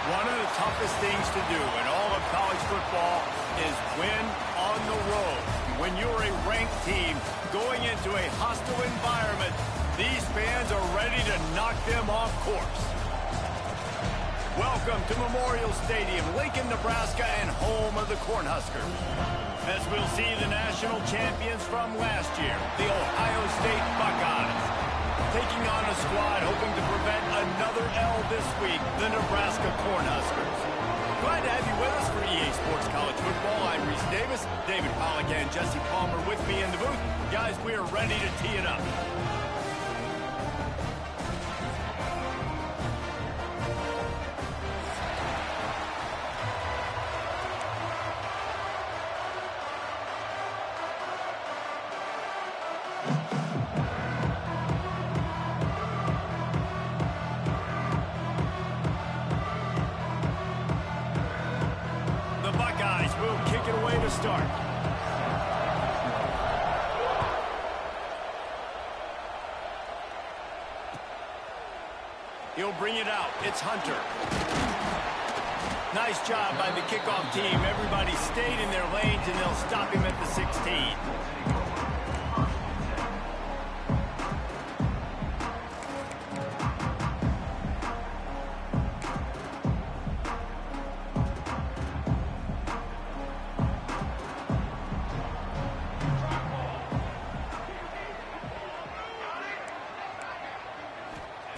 One of the toughest things to do in all of college football is win on the road. When you're a ranked team going into a hostile environment, these fans are ready to knock them off course. Welcome to Memorial Stadium, Lincoln, Nebraska, and home of the Cornhuskers. As we'll see the national champions from last year, the Ohio State Buckeyes, taking on a squad hoping to prevent another L this week, the Nebraska Cornhuskers. Glad to have you with us for EA Sports College Football. I'm Reese Davis, David Pollack and Jesse Palmer with me in the booth. Guys, we are ready to tee it up. Start. He'll bring it out. It's Hunter. Nice job by the kickoff team. Everybody stayed in their lanes, and they'll stop him at the 16.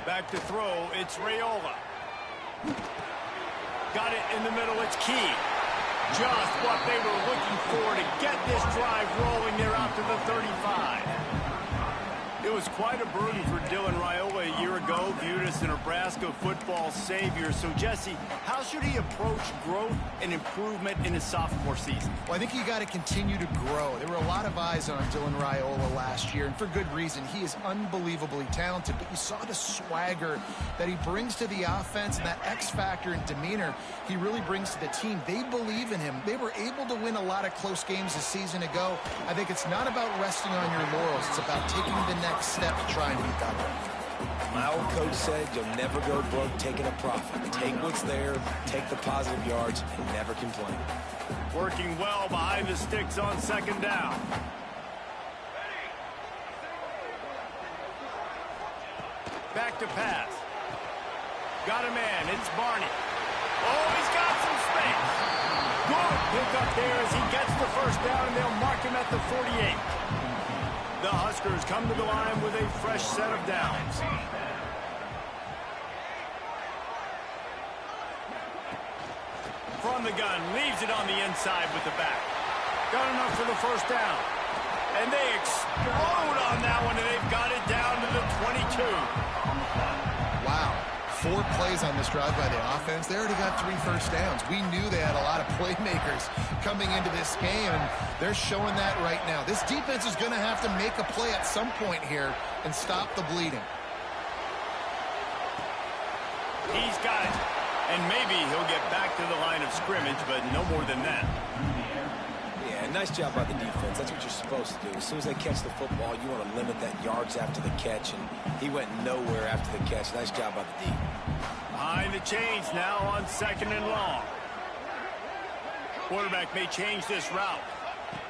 Back to throw, it's Raiola. Got it in the middle, it's Key. Just what they were looking for to get this drive rolling there out to the 35. It was quite a burden for Dylan Raiola a year ago, viewed as the Nebraska football savior. So, Jesse, how should he approach growth and improvement in his sophomore season? Well, I think you got to continue to grow. There were a lot of eyes on Dylan Raiola last year, and for good reason. He is unbelievably talented, but you saw the swagger that he brings to the offense and that X factor and demeanor he really brings to the team. They believe in him. They were able to win a lot of close games a season ago. I think it's not about resting on your laurels. It's about taking the next step to try and beat that one. My old coach said you'll never go broke taking a profit. Take what's there, take the positive yards, and never complain. Working well behind the sticks on second down. Back to pass. Got a man. It's Barney. Oh, he's got some space. Good pick up there as he gets the first down, and they'll mark him at the 48. The Huskers come to the line with a fresh set of downs. From the gun, leaves it on the inside with the back. Got enough for the first down. And they explode on that one, and they've got it down to the 22. Wow. 4 plays on this drive by the offense. They already got 3 first downs. We knew they had a lot of playmakers coming into this game, and they're showing that right now. This defense is going to have to make a play at some point here and stop the bleeding. He's got it. And maybe he'll get back to the line of scrimmage, but no more than that. Yeah, nice job by the defense. That's what you're supposed to do. As soon as they catch the football, you want to limit that yards after the catch, and he went nowhere after the catch. Nice job by the D. Behind the chains now on second and long. Quarterback may change this route.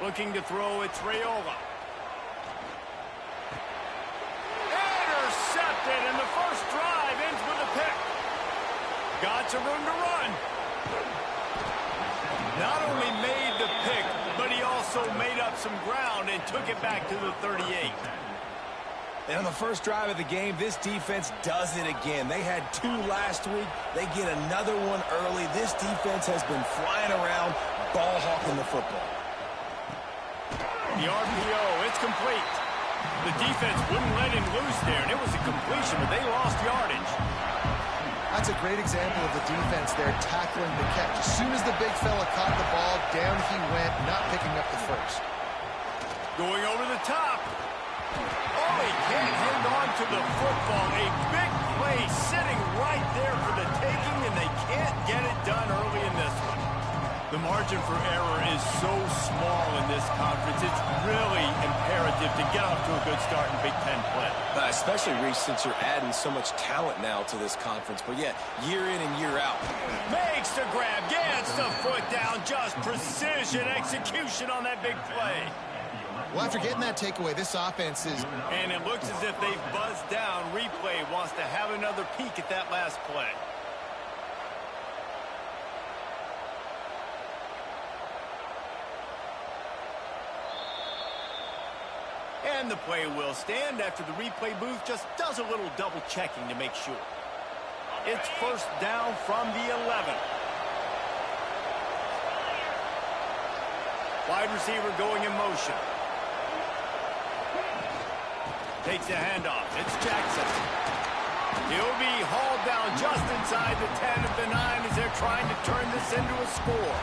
Looking to throw, it's Raiola. it, and the first drive ends with a pick. Got some room to run. Not only made the pick, but he also made up some ground and took it back to the 38. And on the first drive of the game, this defense does it again. They had 2 last week. They get another one early. This defense has been flying around, ball hawking the football. The RPO, it's complete. The defense wouldn't let him loose there, and it was a completion, but they lost yardage. That's a great example of the defense there tackling the catch. As soon as the big fella caught the ball, down he went, not picking up the first. Going over the top. Oh, he can't hang on to the football. A big play sitting right there for the taking, and they can't get it done early in this one. The margin for error is so small in this conference. It's really imperative to get off to a good start in Big Ten play. Especially, Reese, since you're adding so much talent now to this conference. But, yeah, year in and year out. Makes the grab, gets the foot down. Just precision execution on that big play. Well, after getting that takeaway, this offense is... And it looks as if they've buzzed down. Replay wants to have another peek at that last play. And the play will stand after the replay booth just does a little double checking to make sure. It's first down from the 11. Wide receiver going in motion. Takes the handoff. It's Jackson. He'll be hauled down just inside the 10 of the 9 as they're trying to turn this into a score.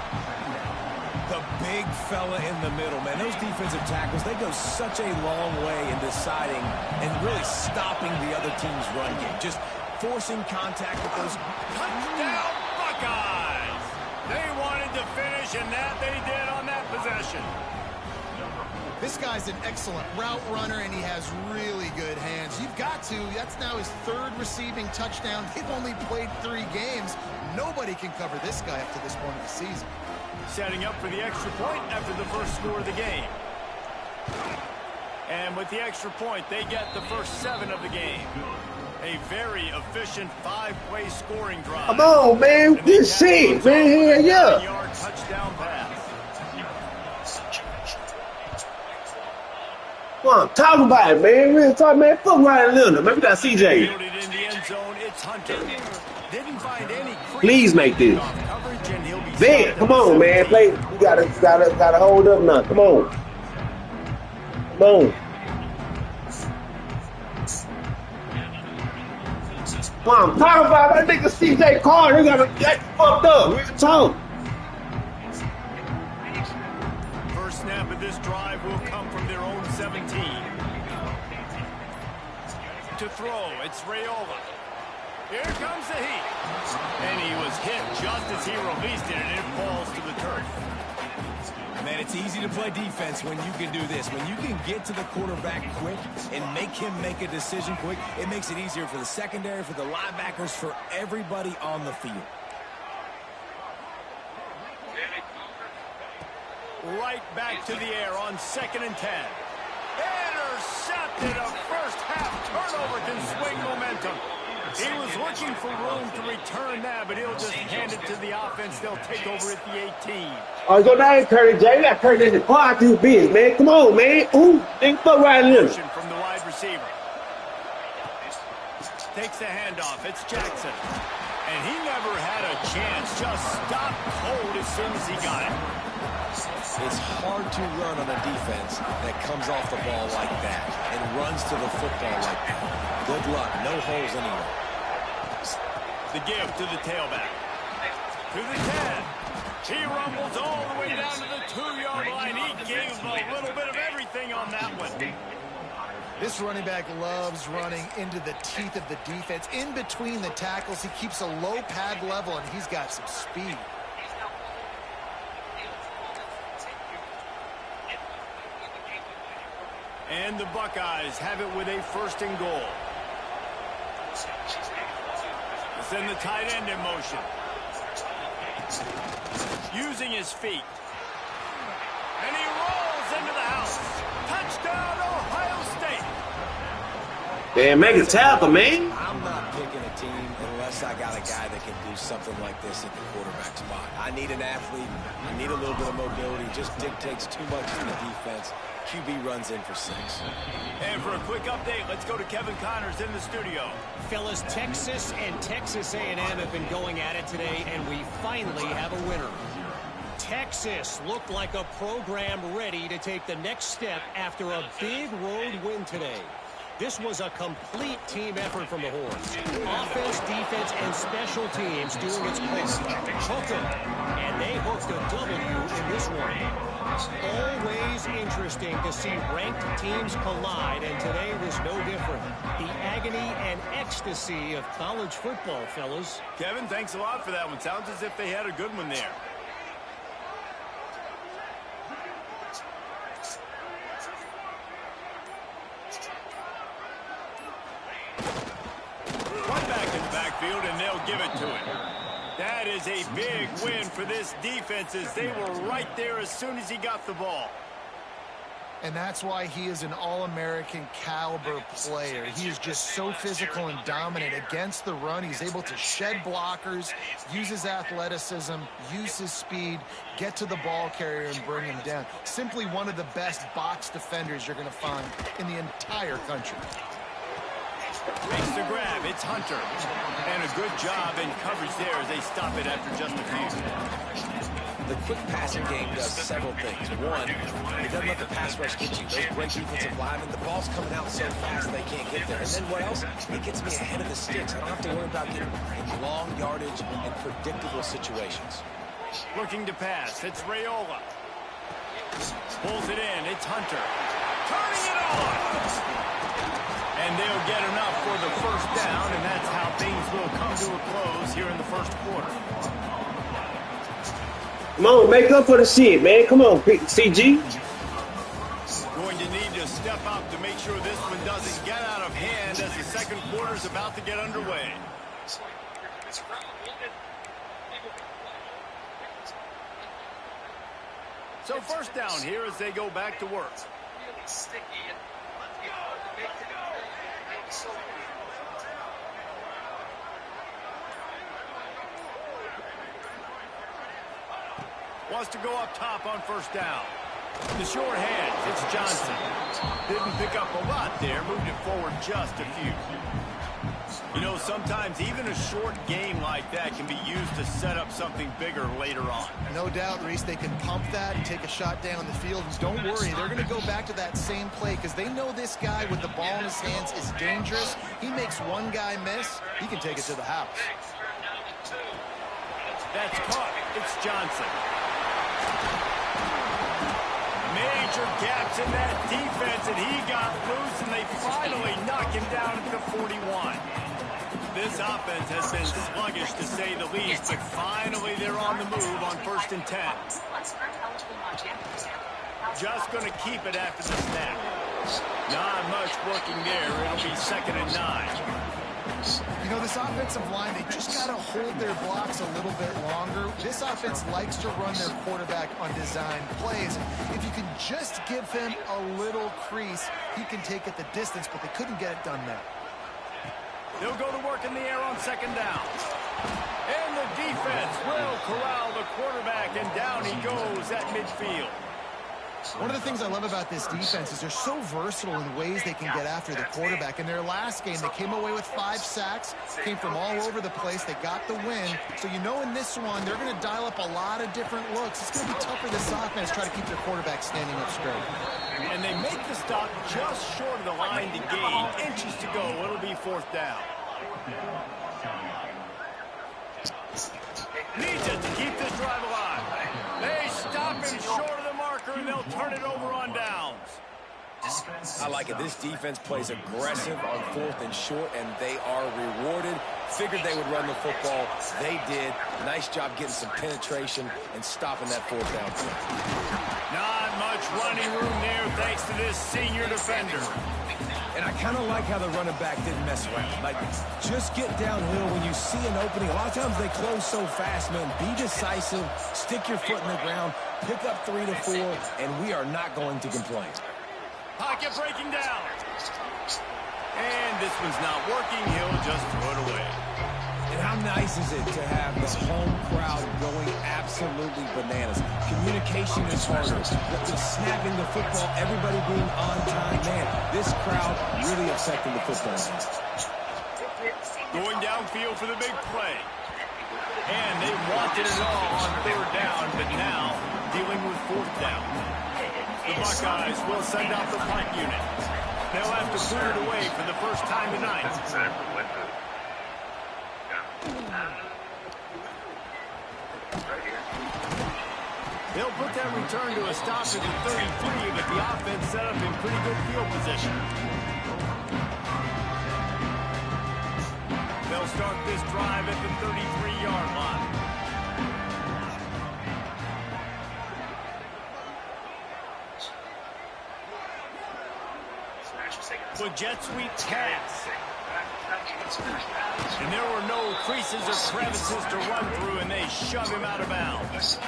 The big fella in the middle, man. Those defensive tackles, they go such a long way in deciding and really stopping the other team's run game. Just forcing contact with those. Touchdown, Buckeyes! They wanted to finish, and that they did on that possession. This guy's an excellent route runner, and he has really good hands. You've got to. That's now his 3rd receiving touchdown. They've only played 3 games. Nobody can cover this guy up to this point of the season. Setting up for the extra point after the first score of the game. And with the extra point, they get the first 7 of the game. A very efficient 5-play scoring drive. Come on, man. Good shit, man. Hell yeah. Yard touchdown pass. Come on, talk about it, man. Really talk, man. Fuck Ryan Leonard. Man, we got CJ. Fielded in the end zone. It's Hunter. Didn't find any. Please make this. Ben, come on, man. Play. You gotta hold up now. Come on. Come on. Come on, talk about that nigga CJ Carter. He got fucked up. Real talk. First snap of this drive will come from their own 17. To throw, it's Raiola. Here comes the heat. And he was hit just as he released it, and it falls to the turf. Man, it's easy to play defense when you can do this. When you can get to the quarterback quick and make him make a decision quick, it makes it easier for the secondary, for the linebackers, for everybody on the field. Right back to the air on 2nd and 10. Intercepted. A first-half turnover can swing momentum. He was looking for room to return that, but he'll just hand it to the offense. They'll take over at the 18. Oh, go down, Curry J. You got to turn this into part to business, man. Come on, man. Ooh, think fuck Ryan Leonard. From the wide receiver. Takes the handoff. It's Jackson. And he never had a chance. Just stopped cold as soon as he got it. It's hard to run on a defense that comes off the ball like that and runs to the football like that. Good luck. No holes anywhere. The give to the tailback. To the 10. He rumbles all the way down to the 2-yard line. He gave a little bit of everything on that one. This running back loves running into the teeth of the defense. In between the tackles, he keeps a low pad level, and he's got some speed. And the Buckeyes have it with a 1st and goal. Send the tight end in motion. Using his feet. And he rolls into the house. Touchdown, Ohio State. Man, make a tackle, man. I'm not picking a team unless I got a guy that can do something like this at the quarterback spot. I need an athlete. I need a little bit of mobility. Just dictates too much to the defense. QB runs in for 6. And for a quick update, let's go to Kevin Connors in the studio. Fellas, Texas and Texas A&M have been going at it today, and we finally have a winner. Texas looked like a program ready to take the next step after a big road win today. This was a complete team effort from the Horns. Offense, defense, and special teams doing its part. Hook 'em, and they hooked a W in this one. Always interesting to see ranked teams collide, and today was no different. The agony and ecstasy of college football, fellas. Kevin, thanks a lot for that one. Sounds as if they had a good one there. One back in the backfield, and they'll give it to him. That is a big win for this defense, as they were right there as soon as he got the ball. And that's why he is an All-American caliber player. He is just so physical and dominant against the run. He's able to shed blockers, use his athleticism, use his speed, get to the ball carrier and bring him down. Simply one of the best box defenders you're going to find in the entire country. Makes the grab. It's Hunter. And a good job in coverage there as they stop it after just a few. The quick passing game does several things. One, it doesn't let the pass rush get you. Those great defensive linemen, the ball's coming out so fast they can't get there. And then what else? It gets me ahead of the sticks. I don't have to worry about getting in long yardage and predictable situations. Looking to pass. It's Raiola. Pulls it in. It's Hunter. Turning it on. And they'll get enough for the first down, and that's how things will come to a close here in the first quarter. Come on, make up for the shit, man. Come on, CG. Going to need to step up to make sure this one doesn't get out of hand as the second quarter is about to get underway. So first down here as they go back to work. Wants to go up top on first down. The short hands, it's Johnson. Didn't pick up a lot there, moved it forward just a few. You know, sometimes even a short game like that can be used to set up something bigger later on. No doubt, Reese, they can pump that and take a shot down the field. And don't worry, they're going to go back to that same play because they know this guy with the ball in his hands is dangerous. He makes one guy miss, he can take it to the house. That's caught. It's Johnson. Major gaps in that defense, and he got loose, and they finally knock him down at the 41. This offense has been sluggish, to say the least, but finally they're on the move on 1st and 10. Just going to keep it after the snap. Not much working there. It'll be 2nd and 9. You know, this offensive line, they just got to hold their blocks a little bit longer. This offense likes to run their quarterback on design plays. If you can just give him a little crease, he can take it the distance, but they couldn't get it done there. They'll go to work in the air on 2nd down. And the defense will corral the quarterback, and down he goes at midfield. One of the things I love about this defense is they're so versatile in ways they can get after the quarterback. In their last game, they came away with 5 sacks, came from all over the place. They got the win. So you know in this one, they're going to dial up a lot of different looks. It's going to be tough for this offense to try to keep their quarterback standing up straight. And they make the stop just short of the line to gain. Inches to go. It'll be 4th down. Needs it to keep this drive alive. They stop him short of the marker, and they'll turn it over on downs. I like it. This defense plays aggressive on 4th and short, and they are rewarded. Figured they would run the football. They did. Nice job getting some penetration and stopping that 4th down play. Not much running room there thanks to this senior defender. And I kind of like how the running back didn't mess around. Like, just get downhill when you see an opening. A lot of times they close so fast, man. Be decisive, stick your foot in the ground, pick up 3 to 4, and we are not going to complain. Pocket breaking down. And this one's not working. He'll just throw it away. And how nice is it to have the home crowd going absolutely bananas? Communication is harder. The snapping the football, everybody being on time. Man, this crowd really affecting the football. Going downfield for the big play. And they wanted it all on third down, but now dealing with fourth down. The Buckeyes will send out the punt unit. They'll have to clear it away for the first time tonight. They'll put that return to a stop at the 33, but the offense set up in pretty good field position. They'll start this drive at the 33-yard line. With jet sweep pass. And there were no creases or crevices to run through, and they shove him out of bounds.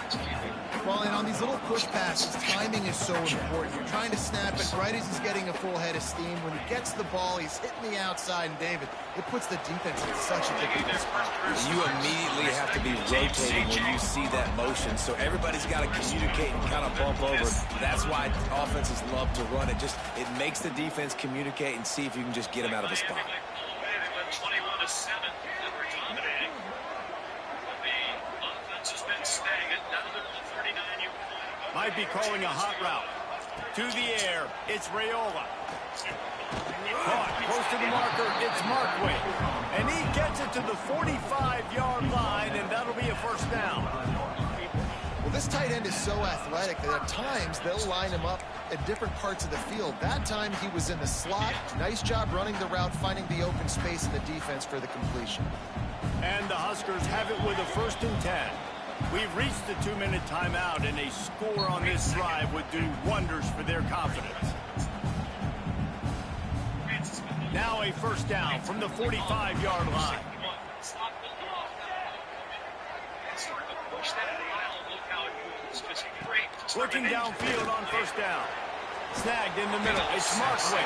Well, and on these little push passes, timing is so important. You're trying to snap it right as he's getting a full head of steam. When he gets the ball, he's hitting the outside, and David, it puts the defense in such a difficult spot. You immediately have to be rotating when you see that motion, so everybody's got to communicate and kind of bump over. That's why offenses love to run it. It makes the defense communicate and see if you can just get him out of a spot. 21-7, and we're dominating. But the offense has been stagnant down to the 39. Might be calling a hot route. To the air, it's Raiola. Caught, close to the marker, it's Markway. And he gets it to the 45-yard line, and that'll be a first down. Well, this tight end is so athletic that at times they'll line him up at different parts of the field. That time he was in the slot. Nice job running the route, finding the open space in the defense for the completion. And the Huskers have it with a 1st and 10. We've reached the 2-minute timeout, and a score on this drive would do wonders for their confidence. Now a first down from the 45-yard line. Looking downfield on first down. Snagged in the middle. It's Markway.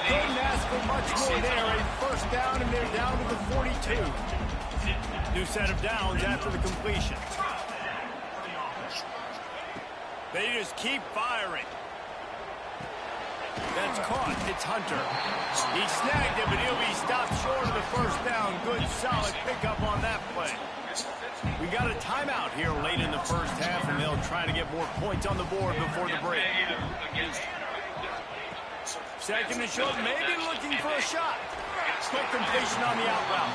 Couldn't ask for much more there. A first down, and they're down to the 42. New set of downs after the completion. They just keep firing. That's caught. It's Hunter. He snagged it, but he'll be stopped short of the first down. Good, solid pickup on that play. We got a timeout here late in the first half, and they'll try to get more points on the board before the break. Second and short, maybe looking for a shot. Quick completion on the out route.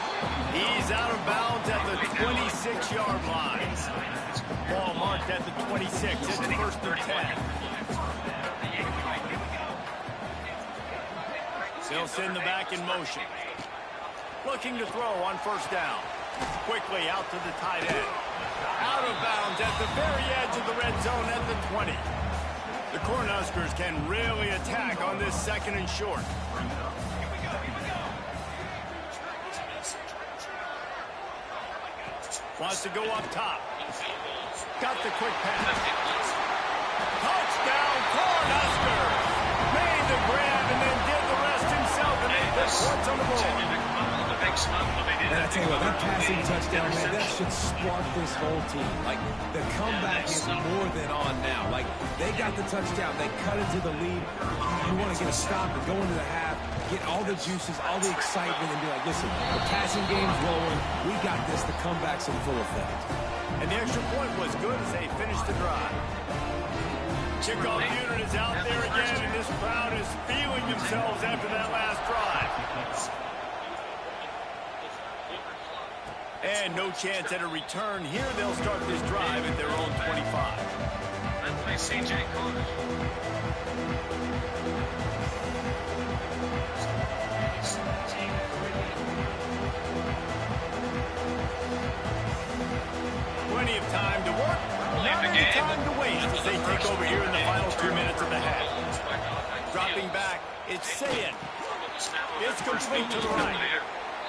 He's out of bounds at the 26-yard line. Ball marked at the 26. It's 1st and 10. They'll send the back in motion. Looking to throw on first down. Quickly out to the tight end. Out of bounds at the very edge of the red zone at the 20. The Cornhuskers can really attack on this 2nd and short. Wants to go up top. Got the quick pass. Touchdown, Cornhuskers! Made the grab and then did the rest himself, and they put points on the board. And I tell you what, that passing touchdown, man, that should spark this whole team. Like, the comeback is more than on now. Like, they got the touchdown. They cut into the lead. You want to get a stop and go into the half, get all the juices, all the excitement, and be like, listen, the passing game's rolling. We got this. The comeback's in full effect. And the extra point was good as they finished the drive. Kickoff unit is out there again, and this crowd is feeling themselves after that last drive. And no chance at a return here. They'll start this drive at their own 25. Led by C.J. Carter. Plenty of time to work. Not any time to waste as they take over here in the final 2 minutes of the half. Dropping back, it's Sayin. It's complete to the right.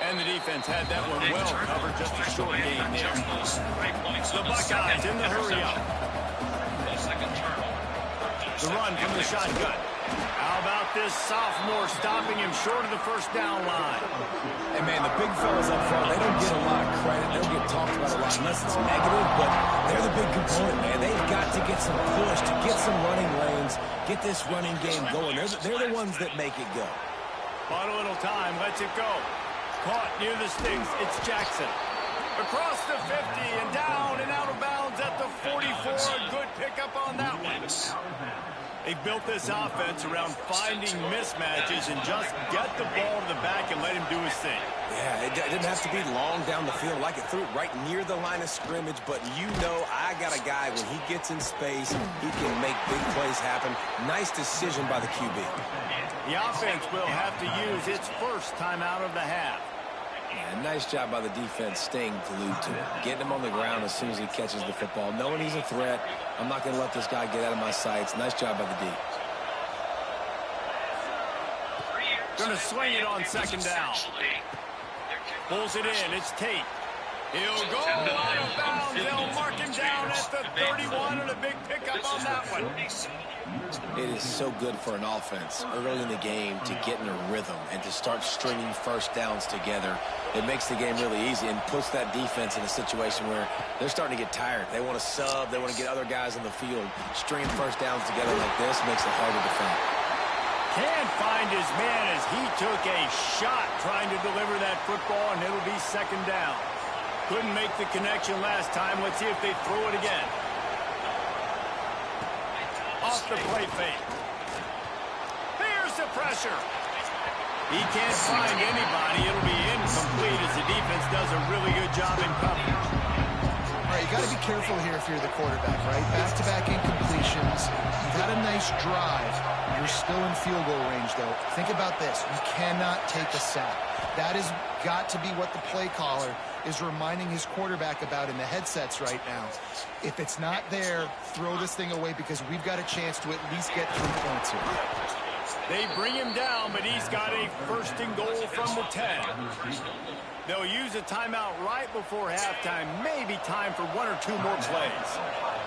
And the defense had that one well covered, just a short game there. The Buckeyes in the hurry up. The run from the shotgun. How about this sophomore stopping him short of the first down line? And, man, the big fellas up front, they don't get a lot of credit. They don't get talked about a lot unless it's negative, but they're the big component, man. They've got to get some push, to get some running lanes, get this running game going. They're the ones that make it go. Bought a little time, lets it go. Caught near the sticks. It's Jackson. Across the 50 and down and out of bounds at the 44. A good pickup on that one. They built this offense around finding mismatches and just get the ball to the back and let him do his thing. Yeah, it didn't have to be long down the field. Like it threw it right near the line of scrimmage, but you know I got a guy, when he gets in space, he can make big plays happen. Nice decision by the QB. The offense will have to use its first timeout of the half. Yeah, nice job by the defense staying glued to him. Getting him on the ground as soon as he catches the football. Knowing he's a threat, I'm not going to let this guy get out of my sights. Nice job by the D. Going to swing it on second down. Pulls it in. It's Tate. He'll go out of bounds. They'll mark him down at the 31 and a big pickup on that one. It is so good for an offense early in the game to get in a rhythm and to start stringing first downs together. It makes the game really easy and puts that defense in a situation where they're starting to get tired. They want to sub. They want to get other guys in the field. Stringing first downs together like this makes it hard to defend. Can't find his man as he took a shot trying to deliver that football, and it'll be second down. Couldn't make the connection last time. Let's see if they throw it again. Off the play fake. Here's the pressure. He can't find anybody. It'll be incomplete as the defense does a really good job in coverage. All right, you got to be careful here if you're the quarterback, right? Back-to-back incompletions. You've had a nice drive. You're still in field goal range, though. Think about this. You cannot take a sack. That has got to be what the play caller is reminding his quarterback about in the headsets right now. If it's not there, throw this thing away because we've got a chance to at least get 3 points here. They bring him down, but he's got a first and goal from the 10. They'll use a timeout right before halftime. Maybe time for 1 or 2 more plays.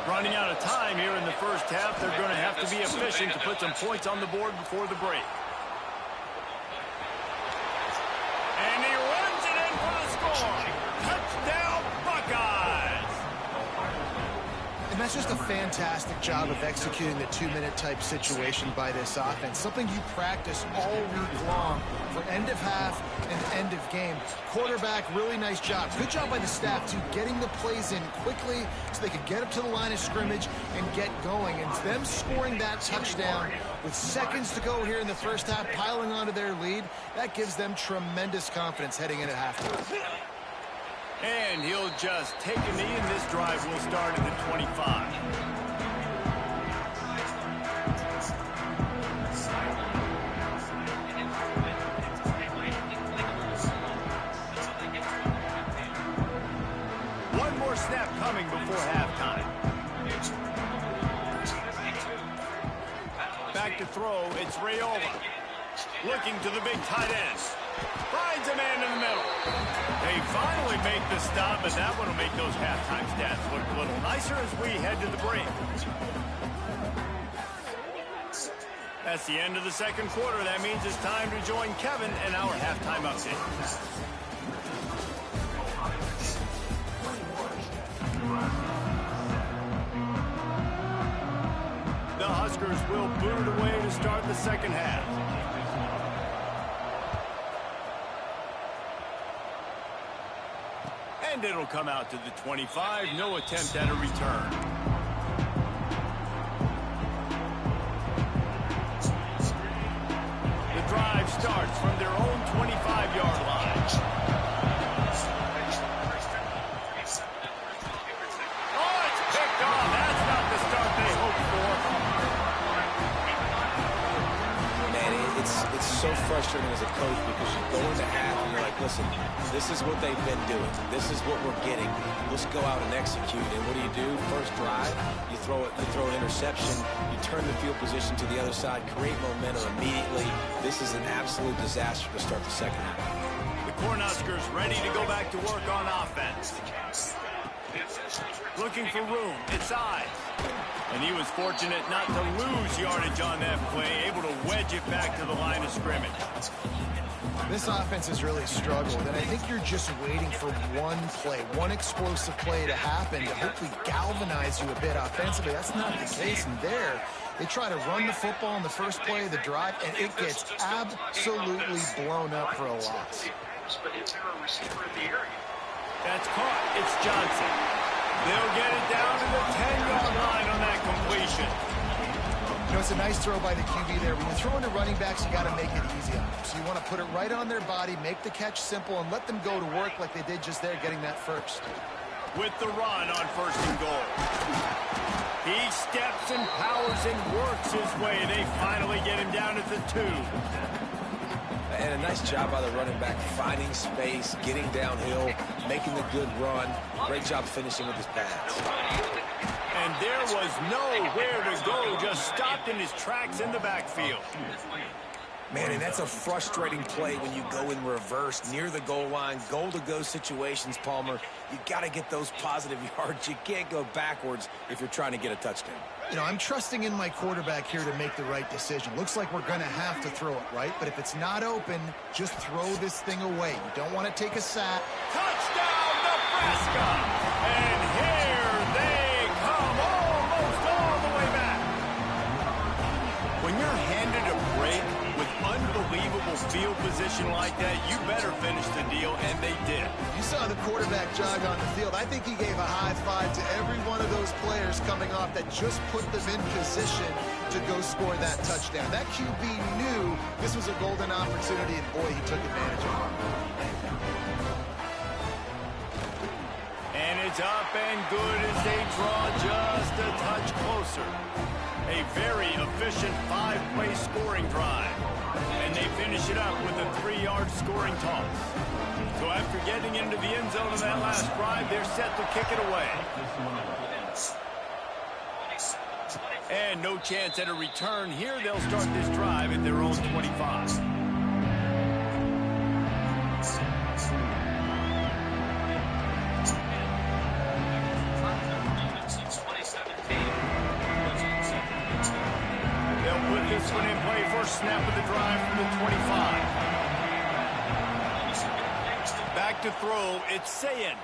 Running out of time here in the first half. They're going to have to be efficient to put some points on the board before the break. And he runs it in for the score. Touchdown, Buckeyes! And that's just a fantastic job of executing the 2-minute type situation by this offense. Something you practice all week long for end of half and end of game. Quarterback, really nice job. Good job by the staff, too, getting the plays in quickly so they could get up to the line of scrimmage and get going. And them scoring that touchdown with seconds to go here in the first half, piling onto their lead, that gives them tremendous confidence heading into halftime. And he'll just take a knee, and this drive will start at the 25. One more snap coming before halftime. Back to throw, it's Raiola. Looking to the big tight end. Finds a man in the middle. They finally make the stop, but that one will make those halftime stats look a little nicer as we head to the break. That's the end of the second quarter. That means it's time to join Kevin and our halftime update. The Huskers will boot it away to start the second half. And it'll come out to the 25. No attempt at a return. The drive starts from their own 25-yard line. Oh, it's picked off. That's not the start they hoped for. Man, it's so frustrating as a coach because you go into half and you're like, listen, this is what they've been doing. This is what we're getting. Let's go out and execute. And what do? First drive, you throw an interception, you turn the field position to the other side, create momentum immediately. This is an absolute disaster to start the second half. The Cornhuskers ready to go back to work on offense. Looking for room. It's eyes. And he was fortunate not to lose yardage on that play, able to wedge it back to the line of scrimmage. This offense has really struggled, and I think you're just waiting for one play, one explosive play to happen to hopefully galvanize you a bit offensively. That's not the case, and there they try to run the football in the first play of the drive, and it gets absolutely blown up for a loss. That's caught. It's Johnson. They'll get it down to the 10-yard line on that completion. You know, it's a nice throw by the QB there. When you're throwing to running backs, you got to make it easy on them. So you want to put it right on their body, make the catch simple, and let them go to work like they did just there, getting that first. With the run on 1st and goal. He steps and powers and works his way. They finally get him down at the 2. And a nice job by the running back, finding space, getting downhill, making the good run. Great job finishing with his pass. And there was nowhere to go, just stopped in his tracks in the backfield. Man, and that's a frustrating play when you go in reverse near the goal line, goal-to-go situations, Palmer. You got to get those positive yards. You can't go backwards if you're trying to get a touchdown. You know, I'm trusting in my quarterback here to make the right decision. Looks like we're going to have to throw it, right? But if it's not open, just throw this thing away. You don't want to take a sack. Touchdown, Nebraska! And here they come, almost all the way back. When you're handed a break with unbelievable field position like that, you better finish the deal, and they did. You saw the quarterback jog on the field. I think he gave a high five to every one of those players coming off that just put them in position to go score that touchdown. That QB knew this was a golden opportunity, and boy, he took advantage of it. And it's up and good as they draw just a touch closer. A very efficient 5-play scoring drive. And they finish it up with a 3-yard scoring toss. So after getting into the end zone of that last drive, they're set to kick it away. And no chance at a return here. They'll start this drive at their own 25. This one in play, first snap of the drive from the 25. Back to throw, it's Sayin.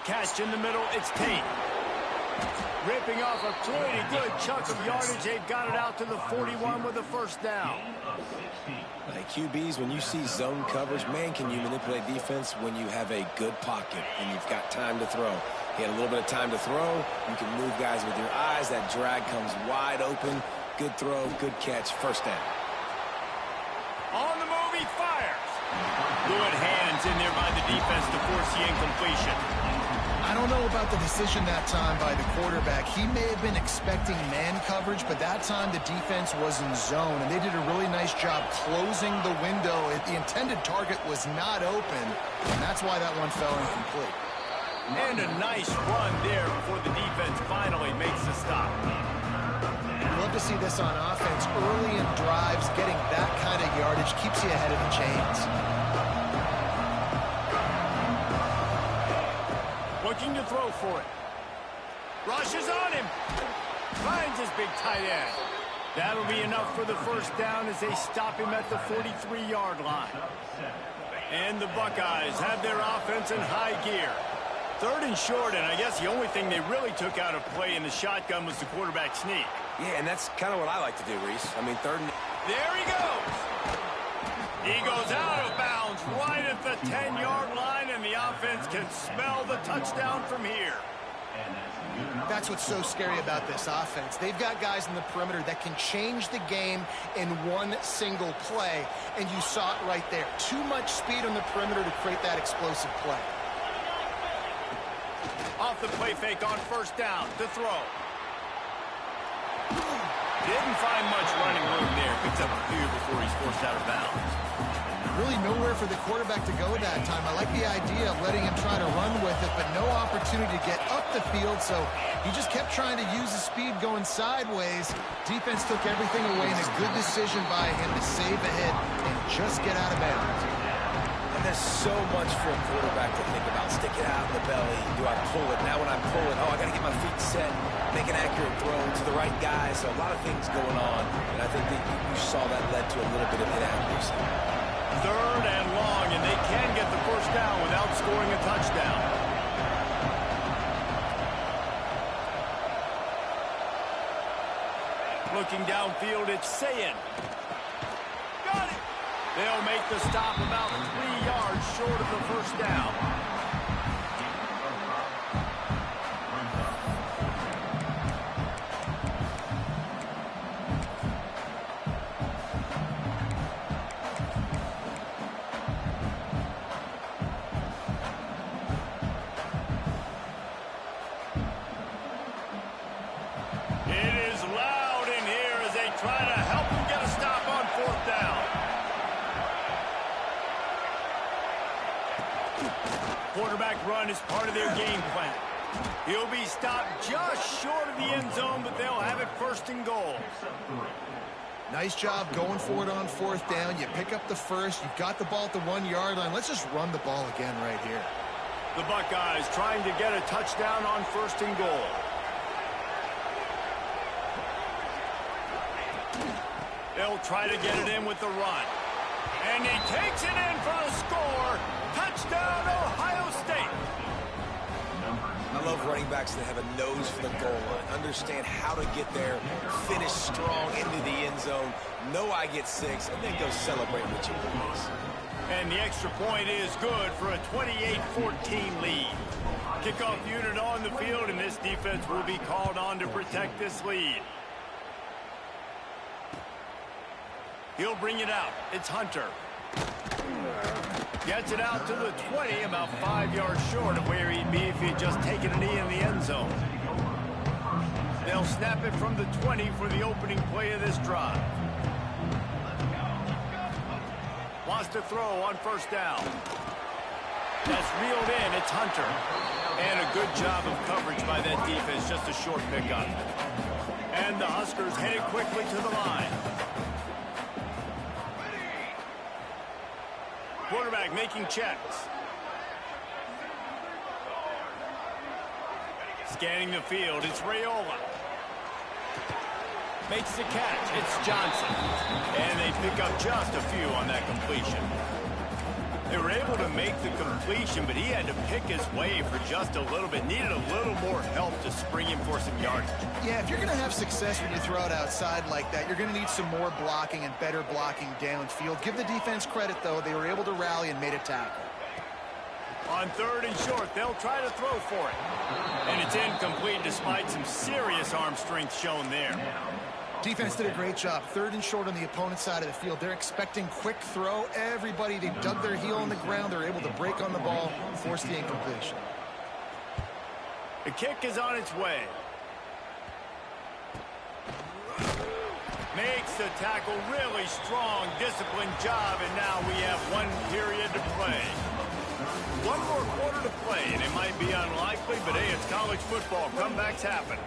Catch in the middle, it's Tate. Ripping off a pretty good chunk of yardage. They've got it out to the 41 with a first down. Hey, QBs, when you see zone coverage, man, can you manipulate defense when you have a good pocket and you've got time to throw. He had a little bit of time to throw. You can move guys with your eyes. That drag comes wide open. Good throw, good catch, first down. On the move, he fires. Good hands in there by the defense to force the incompletion. I don't know about the decision that time by the quarterback. He may have been expecting man coverage, but that time the defense was in zone, and they did a really nice job closing the window. The intended target was not open, and that's why that one fell incomplete. And a nice run there before the defense finally makes the stop. Love to see this on offense. Early in drives, getting that kind of yardage keeps you ahead of the chains. Looking to throw for it. Rushes on him. Finds his big tight end. That'll be enough for the first down as they stop him at the 43-yard line. And the Buckeyes have their offense in high gear. 3rd and short, and I guess the only thing they really took out of play in the shotgun was the quarterback sneak. Yeah, and that's kind of what I like to do, Reese. I mean, 3rd and... There he goes. He goes out of bounds right at the 10-yard line, and the offense can smell the touchdown from here. That's what's so scary about this offense. They've got guys in the perimeter that can change the game in one single play, and you saw it right there. Too much speed on the perimeter to create that explosive play. Off the play fake on first down to throw. Didn't find much running room there. Picks up a few before he's forced out of bounds. Really nowhere for the quarterback to go that time. I like the idea of letting him try to run with it, but no opportunity to get up the field, so he just kept trying to use his speed going sideways. Defense took everything away, and a good decision by him to save ahead and just get out of bounds. There's so much for a quarterback to think about. Stick it out in the belly. Do I pull it? Now when I pull it, oh, I got to get my feet set, make an accurate throw to the right guy. So a lot of things going on, and I think that you saw that led to a little bit of inaccuracy. 3rd and long, and they can get the first down without scoring a touchdown. Looking downfield, it's Sayin. Got it! They'll make the stop about 3 yards short of the first down. It is loud in here as they try to help him get a stop on 4th down. Quarterback run is part of their game plan. He'll be stopped just short of the end zone, but they'll have it 1st and goal. Nice job going for it on 4th down. You pick up the first. You've got the ball at the 1-yard line. Let's just run the ball again right here. The Buckeyes trying to get a touchdown on 1st and goal. They'll try to get it in with the run. And he takes it in for a score. Touchdown, Ohio State. I love running backs that have a nose for the goal line, understand how to get there, finish strong into the end zone, know I get 6, and then go celebrate with your boys. And the extra point is good for a 28-14 lead. Kickoff unit on the field, and this defense will be called on to protect this lead. He'll bring it out. It's Hunter. Gets it out to the 20, about 5 yards short of where he'd be if he'd just taken a knee in the end zone. They'll snap it from the 20 for the opening play of this drive. Wants to throw on 1st down. That's reeled in. It's Hunter. And a good job of coverage by that defense. Just a short pickup. And the Huskers headed quickly to the line. Quarterback making checks. Scanning the field, it's Raiola. Makes the catch, it's Johnson. And they pick up just a few on that completion. They were able to make the completion, but he had to pick his way for just a little bit. Needed a little more help to spring him for some yardage. Yeah, if you're going to have success when you throw it outside like that, you're going to need some more blocking and better blocking downfield. Give the defense credit, though. They were able to rally and made a tackle. On 3rd and short, they'll try to throw for it. And it's incomplete despite some serious arm strength shown there. Defense did a great job. 3rd and short on the opponent's side of the field. They're expecting quick throw. Everybody, they dug their heel in the ground. They're able to break on the ball, force the incompletion. The kick is on its way. Makes the tackle, really strong, disciplined job, and now we have 1 period to play. 1 more quarter to play, and it might be unlikely, but hey, it's college football. Comebacks happen.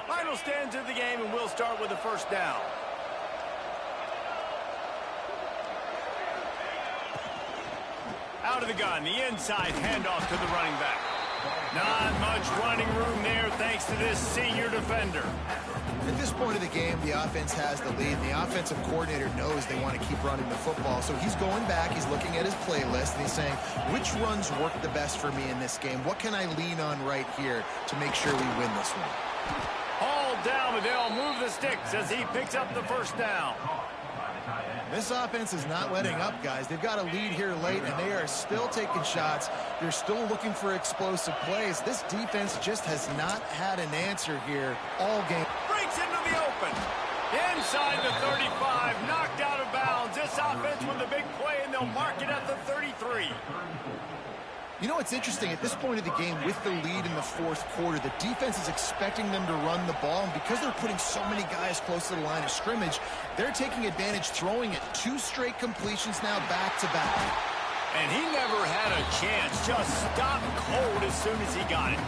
Final stands of the game, and we'll start with the 1st down. Out of the gun, the inside handoff to the running back. Not much running room there thanks to this senior defender. At this point of the game, the offense has the lead. The offensive coordinator knows they want to keep running the football. So he's going back, he's looking at his playlist, and he's saying, which runs work the best for me in this game? What can I lean on right here to make sure we win this one? Hauled down, but they'll move the sticks as he picks up the 1st down. This offense is not letting up, guys. They've got a lead here late, and they are still taking shots. They're still looking for explosive plays. This defense just has not had an answer here all game. Breaks into the open. Inside the 35, knocked out of bounds. This offense with a big play, and they'll mark it at the 33. You know what's interesting? At this point of the game, with the lead in the 4th quarter, the defense is expecting them to run the ball, and because they're putting so many guys close to the line of scrimmage, they're taking advantage, throwing it 2 straight completions now back-to-back. And he never had a chance, just stopped cold as soon as he got it.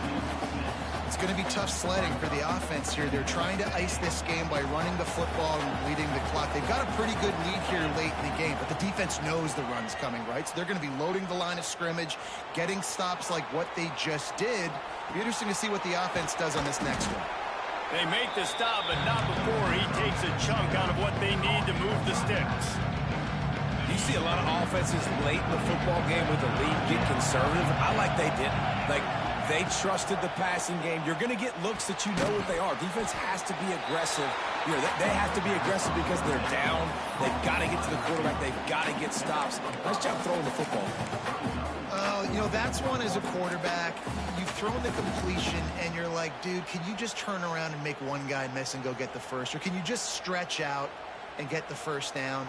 It's going to be tough sledding for the offense here. They're trying to ice this game by running the football and leading the clock. They've got a pretty good lead here late in the game, but the defense knows the run's coming, right? So they're going to be loading the line of scrimmage, getting stops like what they just did. It'll be interesting to see what the offense does on this next one. They make the stop, but not before he takes a chunk out of what they need to move the sticks. You see a lot of offenses late in the football game with the lead get conservative. I like they didn't. Like, they trusted the passing game. You're going to get looks that you know what they are. Defense has to be aggressive. You know, they have to be aggressive because they're down. They've got to get to the quarterback. They've got to get stops. Nice job throwing the football. You know, that's one as a quarterback. You've thrown the completion, and you're like, dude, can you just turn around and make one guy miss and go get the first? Or can you just stretch out and get the first down?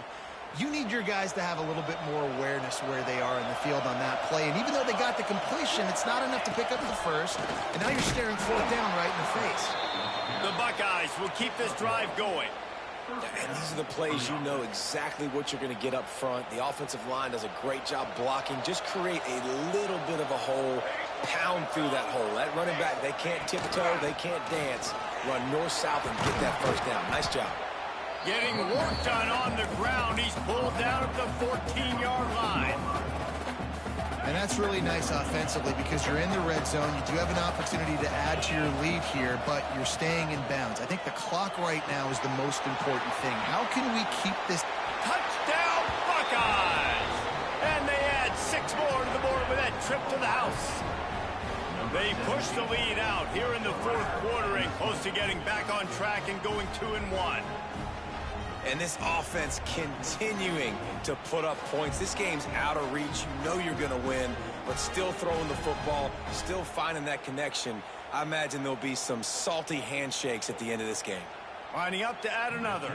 You need your guys to have a little bit more awareness where they are in the field on that play. And even though they got the completion, it's not enough to pick up the first. And now you're staring fourth down right in the face. The Buckeyes will keep this drive going. And these are the plays you know exactly what you're going to get up front. The offensive line does a great job blocking. Just create a little bit of a hole. Pound through that hole. That running back, they can't tiptoe. They can't dance. Run north-south and get that first down. Nice job. Getting work done on the ground. He's pulled down at the 14-yard line. And that's really nice offensively because you're in the red zone. You do have an opportunity to add to your lead here, but you're staying in bounds. I think the clock right now is the most important thing. How can we keep this? Touchdown, Buckeyes! And they add 6 more to the board with that trip to the house. They push the lead out here in the fourth quarter and close to getting back on track and going 2-1. And this offense continuing to put up points. This game's out of reach. You know you're going to win, but still throwing the football, still finding that connection. I imagine there'll be some salty handshakes at the end of this game. Lining up to add another.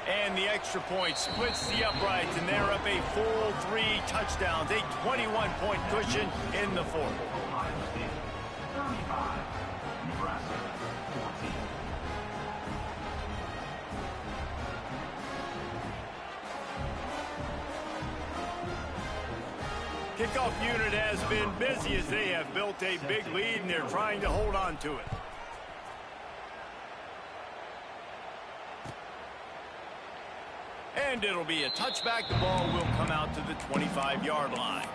And the extra point splits the uprights, and they're up a full 3 touchdowns, a 21-point cushion in the fourth. Kickoff unit has been busy as they have built a big lead, and they're trying to hold on to it. And it'll be a touchback. The ball will come out to the 25-yard line.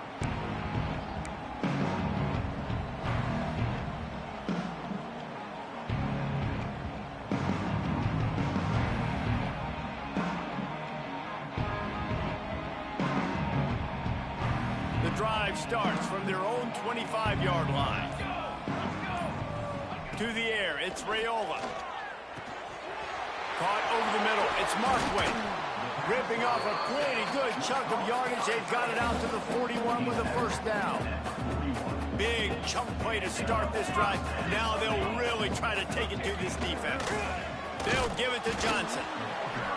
The drive starts from their own 25-yard line. To the air, it's Raiola. Caught over the middle, it's Markway. Ripping off a pretty good chunk of yardage. They've got it out to the 41 with a first down. Big chunk play to start this drive. Now they'll really try to take it to this defense. They'll give it to Johnson.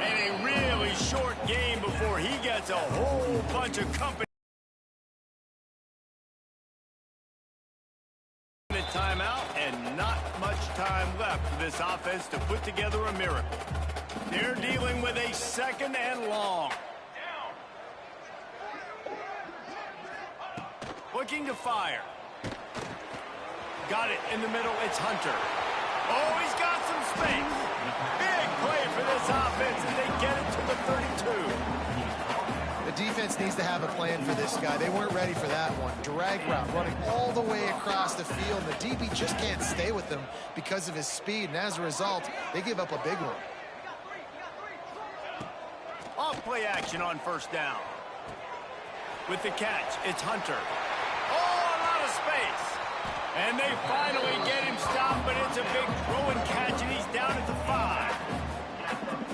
And a really short game before he gets a whole bunch of company. Timeout, and not much time left for this offense to put together a miracle. They're dealing with a 2nd and long. Looking to fire. Got it in the middle. It's Hunter. Oh, he's got some space. Big play for this offense as they get it to the 32. The defense needs to have a plan for this guy. They weren't ready for that one. Drag route, running all the way across the field. The DB just can't stay with them because of his speed, and as a result, they give up a big one. Off-play action on first down. With the catch, it's Hunter. Oh, a lot of space. And they finally get him stopped, but it's a big throw and catch, and he's down at the 5.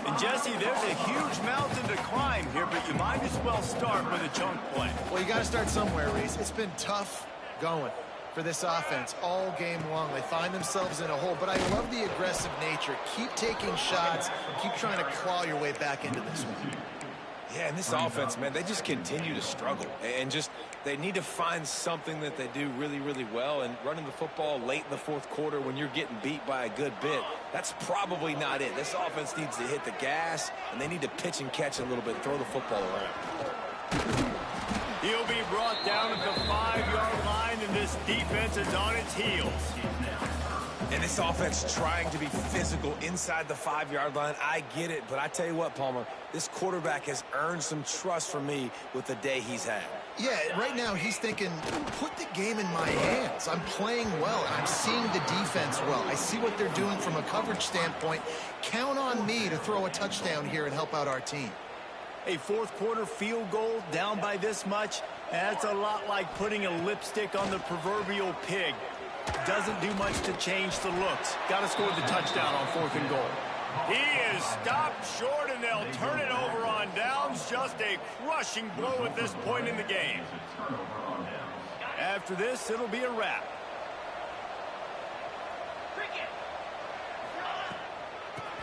And Jesse, there's a huge mountain to climb here, but you might as well start with a chunk play. Well, you got to start somewhere, Reese. It's been tough going for this offense all game long. They find themselves in a hole, but I love the aggressive nature. Keep taking shots. Keep trying to claw your way back into this one. Yeah, and this offense, man, they just continue to struggle. And just, they need to find something that they do really, really well. And running the football late in the fourth quarter when you're getting beat by a good bit, that's probably not it. This offense needs to hit the gas, and they need to pitch and catch a little bit, throw the football around. He'll be brought down at the 5-yard line, and this defense is on its heels. And this offense trying to be physical inside the 5-yard line. I get it, but I tell you what, Palmer, this quarterback has earned some trust from me with the day he's had. Yeah, right now he's thinking, put the game in my hands. I'm playing well, and I'm seeing the defense well. I see what they're doing from a coverage standpoint. Count on me to throw a touchdown here and help out our team. A fourth-quarter field goal down by this much, that's a lot like putting a lipstick on the proverbial pig. Doesn't do much to change the looks. Got to score the touchdown on 4th and goal. He is stopped short, and they'll turn it over on downs. Just a crushing blow at this point in the game. After this, it'll be a wrap.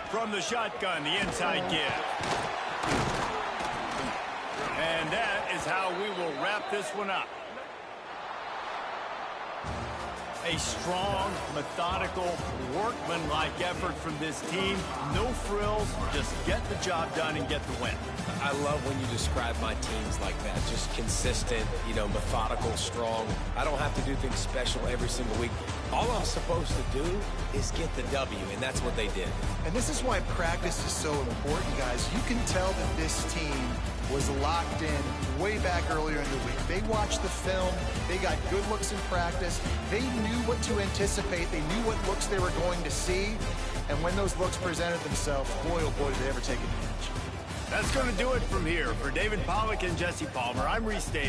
From the shotgun, the inside give. And that is how we will wrap this one up. A strong, methodical, workman-like effort from this team. No frills, just get the job done and get the win. I love when you describe my teams like that. Just consistent, methodical, strong. I don't have to do things special every single week. All I'm supposed to do is get the W, and that's what they did. And this is why practice is so important, guys. You can tell that this team was locked in way back earlier in the week. They watched the film. They got good looks in practice. They knew what to anticipate. They knew what looks they were going to see. And when those looks presented themselves, boy, oh boy, did they ever take advantage. That's going to do it from here. For David Pollack and Jesse Palmer, I'm Reese Davis.